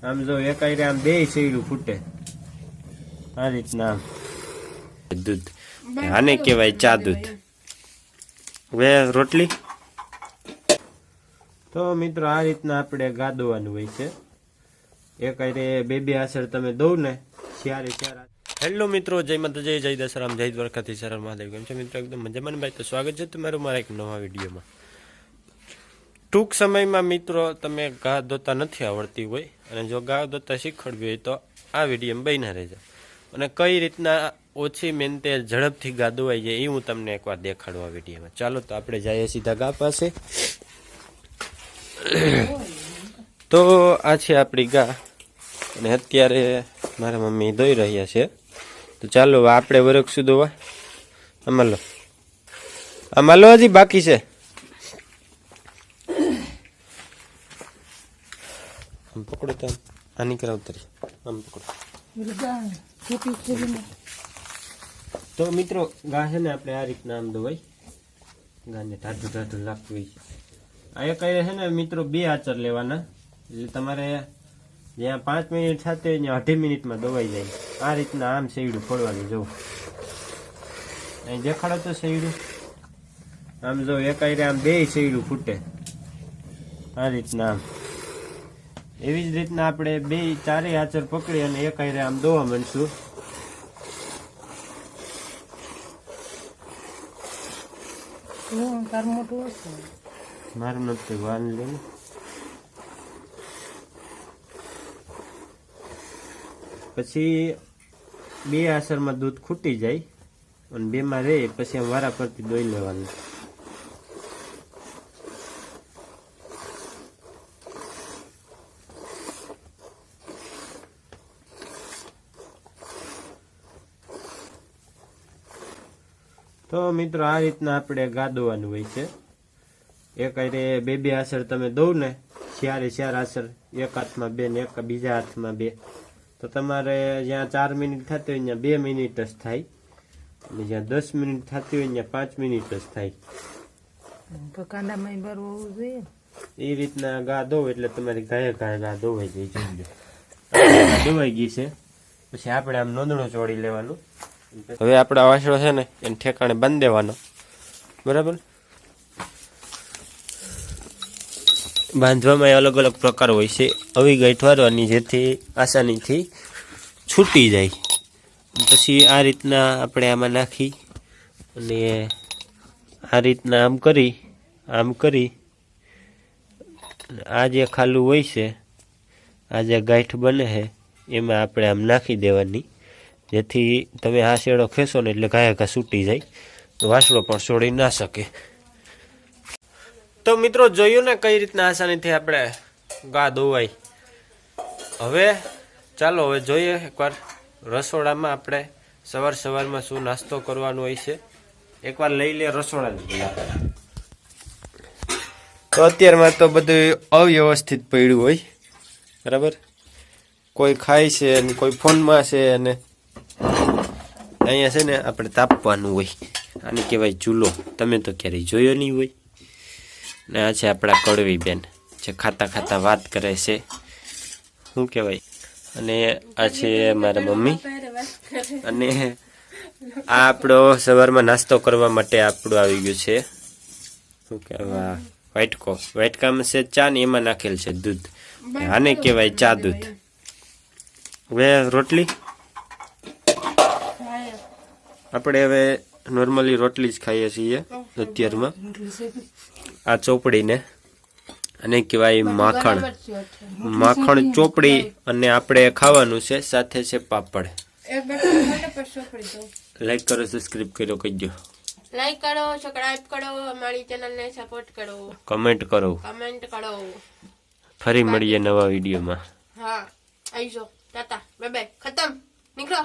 આમ જો એકાયરે આમ બે શેરડું ફૂટે આ રીતના દૂધ આને કહેવાય ચા દૂધ. હવે રોટલી તો મિત્રો આ રીતના આપણે ગાદવાનું હોય છે. એકાયરે બે આસર તમે દઉં ને ત્યારે ત્યારે. હેલો મિત્રો, જય માતાજી, જય દશરામ, જય દ્વારકાથી શરણ મહાદેવ. કેમ છે મિત્રો? એકદમ મજામાં ભાઈ. તો સ્વાગત છે તમારું મારા એક નવા વિડીયોમાં. ટૂંક સમયમાં મિત્રો તમે ઘા ધોતા નથી આવડતી હોય અને જો ઘા ધોતા શીખવાડવી હોય તો આ વિડીયોમાં બન્યા રહેજો. અને કઈ રીતના ઓછી મહેનતે ઝડપથી ઘા ધોવાઈ જાય એ હું તમને એકવાર દેખાડું આ વિડીયોમાં. ચાલો તો આપણે જઈએ સીધા ઘા પાસે. તો આ છે આપણી ઘા અને અત્યારે મારા મમ્મી ધોઈ રહ્યા છે. તો ચાલો આપણે વરખશું ધોવા. આમાં લો હજી બાકી છે. આમ પકડો તો આ નીકળા ઉતરી આમ પકડો. તો મિત્રો ઘા છે ને આપણે આ રીતના આમ ધોવાય. ઘાને ટાઢું ટાઢું લાગતું હોય છે. આ એક છે ને મિત્રો 2 આચર લેવાના એટલે તમારે જ્યાં 5 મિનિટ થતી હોય ત્યાં 2.5 મિનિટમાં ધોવાઈ જાય. આ રીતના આમ શેરડું ફોડવાનું જવું. અહીં દેખાડો તો શેરડું આમ જો એકાયરે આમ 2 શેરડું ફૂટે આ રીતના આમ. એવી જ રીતના આપણે 2-4 આચર પકડી અને એકાયરે આમ ધોવા માંડશું. મારું નથી વાન લે. પછી 2 આસરમાં દૂધ ખૂટી જાય અને 2માં રહે પછી આમ વારા પરથી દોઈ લેવાનું. તો મિત્રો આ રીતના આપણે ઘા ધોવાનું હોય છે. એકાયરે 2 આસર તમે દઉં ને ચારે 4 આસર, એક હાથમાં 2 ને એક બીજા હાથમાં 2, તો તમારે જ્યાં 4 મિનિટ થતી હોય ત્યાં 2 મિનિટ જ થાય અને જ્યાં 10 મિનિટ થતી હોય ત્યાં 5 મિનિટ જ થાય. એ રીતના ઘા ધોવ એટલે તમારી ઘાએ ઘા ધોવાઈ જાય. ધોવાઈ ગઈ છે પછી આપણે આમ નોંધણો ચોળી લેવાનું. હવે આપણા વાસણો છે ને એને ઠેકાણે બાંધી દેવાનો. બરાબર. બાંધવામાં અલગ અલગ પ્રકાર હોય છે. આવી ગાંઠ વારવાની જેથી આસાનીથી છૂટી જાય. પછી આ રીતના આપણે આમાં નાખી અને આ રીતના આમ કરી આ જે ખાલું હોય છે, આ જે ગાંઠ બને છે એમાં આપણે આમ નાખી દેવાની જેથી તમે આ શેડો ખેંચો ને એટલે ઘા છૂટી જાય તો વાસણો પણ છોડી ના શકે. તો મિત્રો જોયું ને કઈ રીતના આસાનીથી આપણે ઘા ધોવાય. હવે ચાલો હવે જોઈએ એકવાર રસોડામાં આપણે સવારમાં શું નાસ્તો કરવાનો હોય છે. એકવાર લઈ લે રસોડાની. તો અત્યારમાં તો બધું અવ્યવસ્થિત પડ્યું હોય. બરાબર. કોઈ ખાય છે અને કોઈ ફોનમાં છે અને અહીંયા છે ને આપણે તાપવાનું હોય. આને કહેવાય ચૂલો. તમે તો ક્યારેય જોયો નહીં હોય. ને આ છે આપણા કડવી બેન જે ખાતા વાત કરે છે. શું કહેવાય. અને આ છે મારા મમ્મી. અને આ આપણો સવારમાં નાસ્તો કરવા માટે આપણું આવી ગયું છે. શું કહેવાય વાટકામાં છે ચા ને એમાં નાખેલ છે દૂધ. આને કહેવાય ચા દૂધ. હવે રોટલી આપણે હવે નોર્મલી રોટલી જ ખાઈએ છીએ અત્યારમાં. આ ચોપડીને અને કહેવાય માખણ ચોપડી અને આપણે ખાવાનું છે. સાથે છે પાપડ. લાઈક કરો, સબસ્ક્રાઇબ કરો, કહેજો. લાઈક કરો, સબસ્ક્રાઇબ કરો, અમારી ચેનલને સપોર્ટ કરો, કમેન્ટ કરો. ફરી મળીએ નવા વિડીયોમાં. હા આવીજો. Tata bye bye. ખતમ. નીકળો.